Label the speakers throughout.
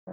Speaker 1: Et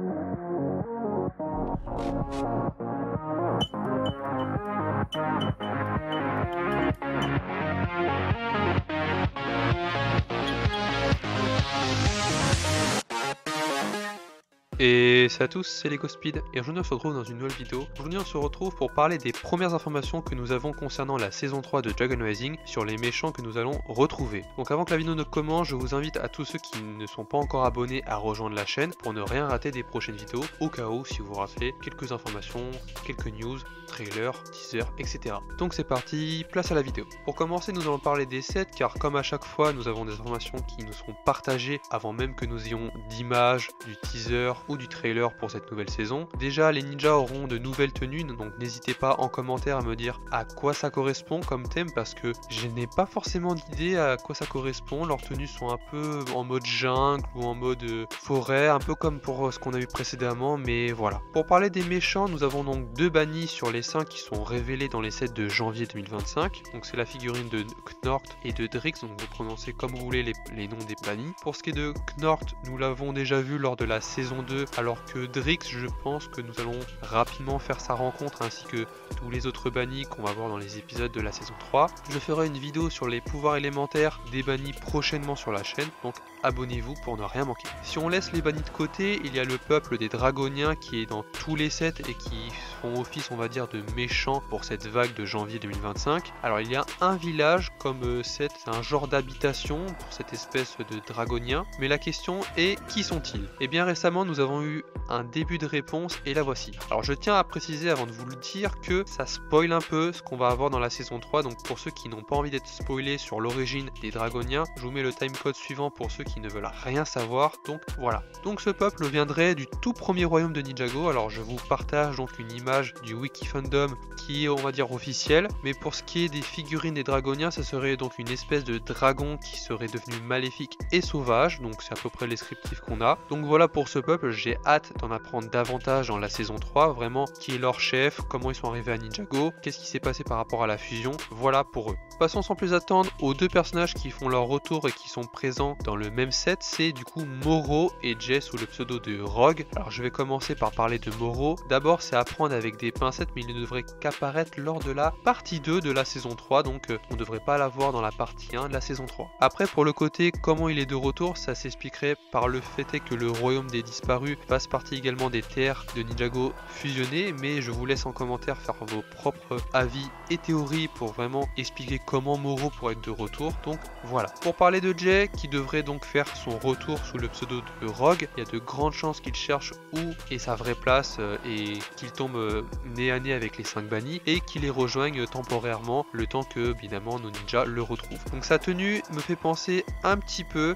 Speaker 1: salut à tous, c'est LegoSpeed et aujourd'hui on se retrouve dans une nouvelle vidéo. Aujourd'hui on se retrouve pour parler des premières informations que nous avons concernant la saison 3 de Dragon Rising sur les méchants que nous allons retrouver. Donc avant que la vidéo ne commence, je vous invite à tous ceux qui ne sont pas encore abonnés à rejoindre la chaîne pour ne rien rater des prochaines vidéos, au cas où si vous ratez quelques informations, quelques news, trailers, teasers, etc. Donc c'est parti, place à la vidéo. Pour commencer nous allons parler des sets car comme à chaque fois nous avons des informations qui nous seront partagées avant même que nous ayons d'images, du teaser ou du trailer pour cette nouvelle saison. Déjà les ninjas auront de nouvelles tenues, donc n'hésitez pas en commentaire à me dire à quoi ça correspond comme thème parce que je n'ai pas forcément d'idée à quoi ça correspond. Leurs tenues sont un peu en mode jungle ou en mode forêt, un peu comme pour ce qu'on a vu précédemment, mais voilà. Pour parler des méchants, nous avons donc 2 bannis sur les 5 qui sont révélés dans les sets de janvier 2025. Donc c'est la figurine de Knort et de Drix, donc vous prononcez comme vous voulez les noms des bannis. Pour ce qui est de Knort, nous l'avons déjà vu lors de la saison 2, alors que Drix, je pense que nous allons rapidement faire sa rencontre ainsi que tous les autres bannis qu'on va voir dans les épisodes de la saison 3. Je ferai une vidéo sur les pouvoirs élémentaires des bannis prochainement sur la chaîne, donc abonnez-vous pour ne rien manquer. Si on laisse les bannis de côté, il y a le peuple des dragoniens qui est dans tous les sets et qui font office, on va dire, de méchants pour cette vague de janvier 2025. Alors il y a un village comme set, c'est un genre d'habitation pour cette espèce de dragonien, mais la question est qui sont-ils? Et bien récemment nous avons eu un début de réponse et la voici. Alors je tiens à préciser avant de vous le dire que ça spoil un peu ce qu'on va avoir dans la saison 3, donc pour ceux qui n'ont pas envie d'être spoilés sur l'origine des dragoniens, je vous mets le timecode suivant pour ceux qui ne veulent rien savoir. Donc voilà. Donc ce peuple viendrait du tout premier royaume de Ninjago. Alors je vous partage donc une image du wiki fandom qui est on va dire officielle, mais pour ce qui est des figurines des dragoniens, ça serait donc une espèce de dragon qui serait devenu maléfique et sauvage, donc c'est à peu près le descriptif qu'on a. Donc voilà pour ce peuple, j'ai hâte d'en apprendre davantage dans la saison 3, vraiment qui est leur chef, comment ils sont arrivés à Ninjago, qu'est-ce qui s'est passé par rapport à la fusion, voilà pour eux. Passons sans plus attendre aux 2 personnages qui font leur retour et qui sont présents dans le même set, c'est du coup Moro et Jay sous le pseudo de Rogue. Alors je vais commencer par parler de Moro. D'abord c'est à prendre avec des pincettes, mais il ne devrait qu'apparaître lors de la partie 2 de la saison 3, donc on ne devrait pas l'avoir dans la partie 1 de la saison 3. Après pour le côté comment il est de retour, ça s'expliquerait par le fait que le royaume des disparus fasse partie également des terres de Ninjago fusionnées, mais je vous laisse en commentaire faire vos propres avis et théories pour vraiment expliquer comment Moro pourrait être de retour. Donc voilà. Pour parler de Jay qui devrait donc faire son retour sous le pseudo de Rogue, il y a de grandes chances qu'il cherche où est sa vraie place et qu'il tombe nez à nez avec les 5 bannis et qu'il les rejoigne temporairement le temps que évidemment nos ninjas le retrouvent. Donc sa tenue me fait penser un petit peu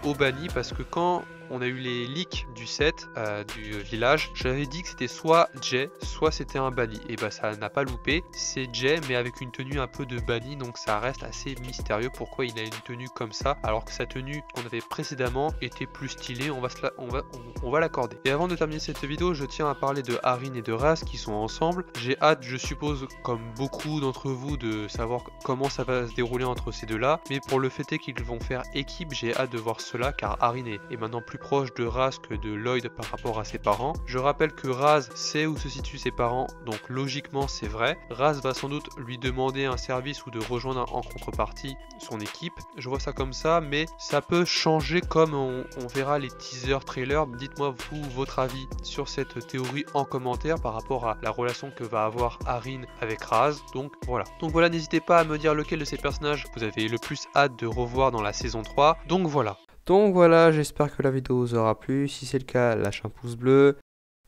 Speaker 1: aux bannis parce que quand on a eu les leaks du set du village, j'avais dit que c'était soit Jay, soit c'était un banni. Et bah ça n'a pas loupé, c'est Jay mais avec une tenue un peu de banni, donc ça reste assez mystérieux pourquoi il a une tenue comme ça, alors que sa tenue qu'on avait précédemment était plus stylée, on va l'accorder. Et avant de terminer cette vidéo, je tiens à parler de Harin et de Raz qui sont ensemble. J'ai hâte, je suppose, comme beaucoup d'entre vous, de savoir comment ça va se dérouler entre ces deux-là, mais pour le fait est qu'ils vont faire équipe, j'ai hâte de voir cela car Harin est maintenant plus proche de Raz que de Lloyd par rapport à ses parents. Je rappelle que Raz sait où se situent ses parents, donc logiquement c'est vrai. Raz va sans doute lui demander un service ou de rejoindre en contrepartie son équipe. Je vois ça comme ça, mais ça peut changer comme on verra les teasers, trailers. Dites-moi vous votre avis sur cette théorie en commentaire par rapport à la relation que va avoir Harin avec Raz. Donc voilà, n'hésitez pas à me dire lequel de ces personnages vous avez le plus hâte de revoir dans la saison 3. Donc voilà, j'espère que la vidéo vous aura plu. Si c'est le cas, lâche un pouce bleu,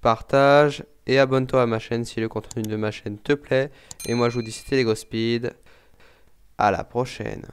Speaker 1: partage et abonne-toi à ma chaîne si le contenu de ma chaîne te plaît. Et moi je vous dis c'était LegoSpeed. À la prochaine.